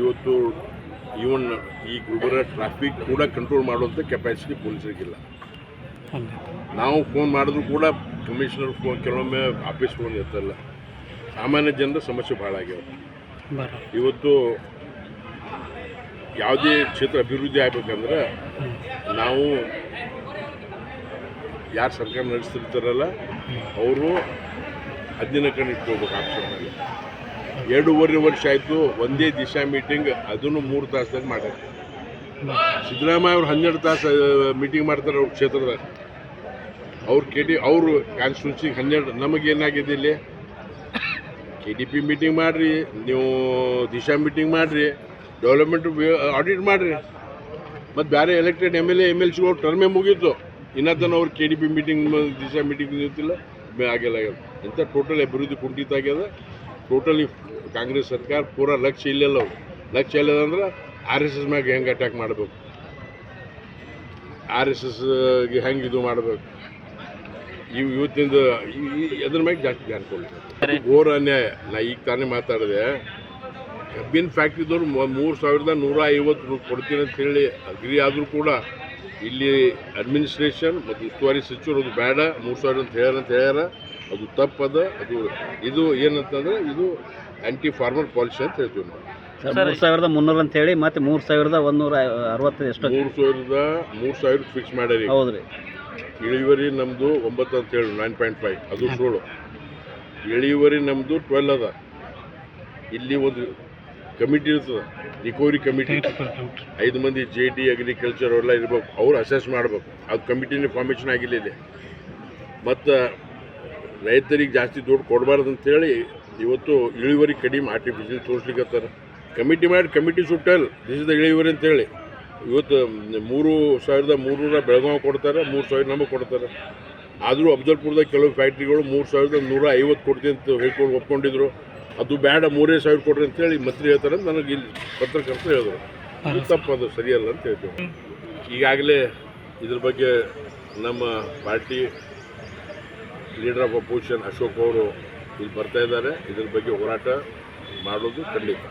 ಇವತ್ತು ಈವನ್ ಈ ಗುಲ್ಬರ್ಗ ಟ್ರಾಫಿಕ್ ಕೂಡ ಕಂಟ್ರೋಲ್ ಮಾಡುವಂಥ ಕೆಪಾಸಿಟಿ ಪೊಲೀಸರಿಗಿಲ್ಲ. ನಾವು ಫೋನ್ ಮಾಡಿದ್ರು ಕೂಡ ಕಮಿಷನರ್ ಫೋನ್ ಕೆಲವೊಮ್ಮೆ ಆಫೀಸ್ ಫೋನ್ ಇರ್ತಲ್ಲ. ಸಾಮಾನ್ಯ ಜನರ ಸಮಸ್ಯೆ ಭಾಳ ಆಗ್ಯಾವ. ಇವತ್ತು ಯಾವುದೇ ಕ್ಷೇತ್ರ ಅಭಿವೃದ್ಧಿ ಆಗ್ಬೇಕಂದ್ರೆ ನಾವು ಯಾರು ಸರ್ಕಾರ ನಡೆಸ್ತಿರ್ತಾರಲ್ಲ ಅವರು ಅಧ್ಯಯನ ಕಣ್ಣು ಇಟ್ಕೋಬೇಕು. ಆಪ್ಷನ್ ಮೇಲೆ 2.5 ವರ್ಷ ಆಯಿತು, ಒಂದೇ ದಿಶಾ ಮೀಟಿಂಗ್, ಅದನ್ನು 3 ತಾಸ್ದಾಗ ಮಾಡ್ಯಾರ. ಸಿದ್ದರಾಮಯ್ಯ ಅವ್ರು 12 ತಾಸು ಮೀಟಿಂಗ್ ಮಾಡ್ತಾರೆ ಅವ್ರ ಕ್ಷೇತ್ರದಾಗ. ಅವ್ರು ಅವರು ಕಾನ್ಸ್ಟಿಟ್ಯೂನ್ಸಿಗೆ 12. ನಮಗೇನಾಗಿದೆ ಇಲ್ಲಿ KDP ಮೀಟಿಂಗ್ ಮಾಡಿರಿ, ನೀವು ದಿಶಾ ಮೀಟಿಂಗ್ ಮಾಡಿರಿ, ಡೆವಲಪ್ಮೆಂಟ್ ಆಡಿಟ್ ಮಾಡಿರಿ. ಮತ್ತು ಬೇರೆ ಎಲೆಕ್ಟೆಡ್ MLCಗಳು ಟರ್ಮೇ ಮುಗೀತು, ಇನ್ನೂ ತನಕ ಅವ್ರು KDP ಮೀಟಿಂಗ್ ದಿಶಾ ಮೀಟಿಂಗ್ ನಿಂತಿಲ್ಲ, ಆಗಿಲ್ಲ. ಇಂಥ ಟೋಟಲ್ ಅಭಿವೃದ್ಧಿ ಕುಂಠಿತ ಆಗ್ಯದ. ಟೋಟಲಿ ಕಾಂಗ್ರೆಸ್ ಸರ್ಕಾರ ಪೂರಾ ಲಕ್ಷ್ಯ ಇಲ್ಲಲ್ಲ. ಅವ್ರು ಲಕ್ಷ್ಯ ಇಲ್ಲದಂದ್ರೆ RSS ಮ್ಯಾಗ ಹೆಂಗೆ ಅಟ್ಯಾಕ್ ಮಾಡಬೇಕು, RSSಗೆ ಹೆಂಗೆ ಇದು ಮಾಡಬೇಕು, ಇವತ್ತಿಂದ ಅದ್ರ ಮ್ಯಾಗ ಜಾಸ್ತಿ ಧ್ಯಾನ ಕೊಡ್ಲಿ. ಘೋರ ಅನ್ಯಾಯ. ನಾ ಈಗ ತಾನೇ ಮಾತಾಡಿದೆ, ಕಬ್ಬಿನ ಫ್ಯಾಕ್ಟ್ರಿದವ್ರು 3,150 ಕೊಡ್ತೀನಿ ಅಂತ ಹೇಳಿ ಅಗ್ರಿ ಆದರೂ ಕೂಡ ಇಲ್ಲಿ ಅಡ್ಮಿನಿಸ್ಟ್ರೇಷನ್ ಮತ್ತು ಉಸ್ತುವಾರಿ ಸಚಿವರು ಅದು ಬೇಡ 3,000 ಅಂತ ಹೇಳ್ಯಾರ. ಅದು ತಪ್ಪದ. ಅದು ಇದು ಏನಂತಂದ್ರೆ ಇದು ಆ್ಯಂಟಿ ಫಾರ್ಮರ್ ಪಾಲಿಸಿ ಅಂತ ಹೇಳ್ತೀವಿ ನಾವು. 3,300 ಅಂತ ಹೇಳಿ ಮತ್ತೆ 3,160 ಎಷ್ಟು 3,000 ಫಿಕ್ಸ್ ಮಾಡ್ಯಾರಿ. ಹೌದ್ರಿ. ಇಳುವರಿ ನಮ್ಮದು 9 ಅಂತ ಹೇಳಿ 9.5 ಅದು ಸುಳ್ಳು. ಇಳುವರಿ ನಮ್ಮದು 12 ಅದ. ಇಲ್ಲಿ ಒಂದು ಕಮಿಟಿ ಇರ್ತದೆ, ರಿಕವರಿ ಕಮಿಟಿ, 5 ಮಂದಿ JD ಅಗ್ರಿಕಲ್ಚರ್ ಎಲ್ಲ ಇರ್ಬೇಕು. ಅವ್ರು ಅಸೆಸ್ ಮಾಡ್ಬೇಕು. ಅದು ಕಮಿಟಿನ ಫಾರ್ಮೇಷನ್ ಆಗಿಲ್ಲ ಇಲ್ಲಿ. ಮತ್ತು ರೈತರಿಗೆ ಜಾಸ್ತಿ ದುಡ್ಡು ಕೊಡಬಾರ್ದು ಅಂತೇಳಿ ಇವತ್ತು ಇಳುವರಿ ಕಡಿಮೆ ಆರ್ಟಿಫಿಷಿಯಲ್ ತೋರಿಸ್ಲಿಕ್ಕತ್ತಾರೆ. ಕಮಿಟಿ ಮಾಡಿ ಕಮಿಟಿ ಸುಟ್ಟಲ್ ದಿಸ್ ದ ಇಳುವರಿ ಅಂತೇಳಿ ಇವತ್ತು 3,300 ಬೆಳಗಾವಿ ಕೊಡ್ತಾರೆ, 3,000 ನಮಗೆ ಕೊಡ್ತಾರೆ. ಆದರೂ ಅಫ್ಜಲ್ಪುರದಾಗ ಕೆಲವು ಫ್ಯಾಕ್ಟ್ರಿಗಳು 3,150 ಕೊಡ್ತೀನಿ ಅಂತ ಹೇಳ್ಕೊಂಡು ಒಪ್ಕೊಂಡಿದ್ರು. ಅದು ಬೇಡ 3,000 ಕೊಡ್ರಿ ಅಂತೇಳಿ ಮಂತ್ರಿ ಹೇಳ್ತಾರೆ ಅಂತ ನನಗೆ ಇಲ್ಲಿ ಪತ್ರಕರ್ತರು ಹೇಳಿದ್ರು. ಅದು ತಪ್ಪು, ಅದು ಸರಿಯಲ್ಲ ಅಂತ ಹೇಳ್ತೀವಿ. ಈಗಾಗಲೇ ಇದ್ರ ಬಗ್ಗೆ ನಮ್ಮ party leader of opposition Ashok ಅವರು ಇಲ್ಲಿ ಬರ್ತಾ ಇದ್ದಾರೆ. ಇದ್ರ ಬಗ್ಗೆ ಹೋರಾಟ ಮಾಡೋದು ಖಂಡಿತ.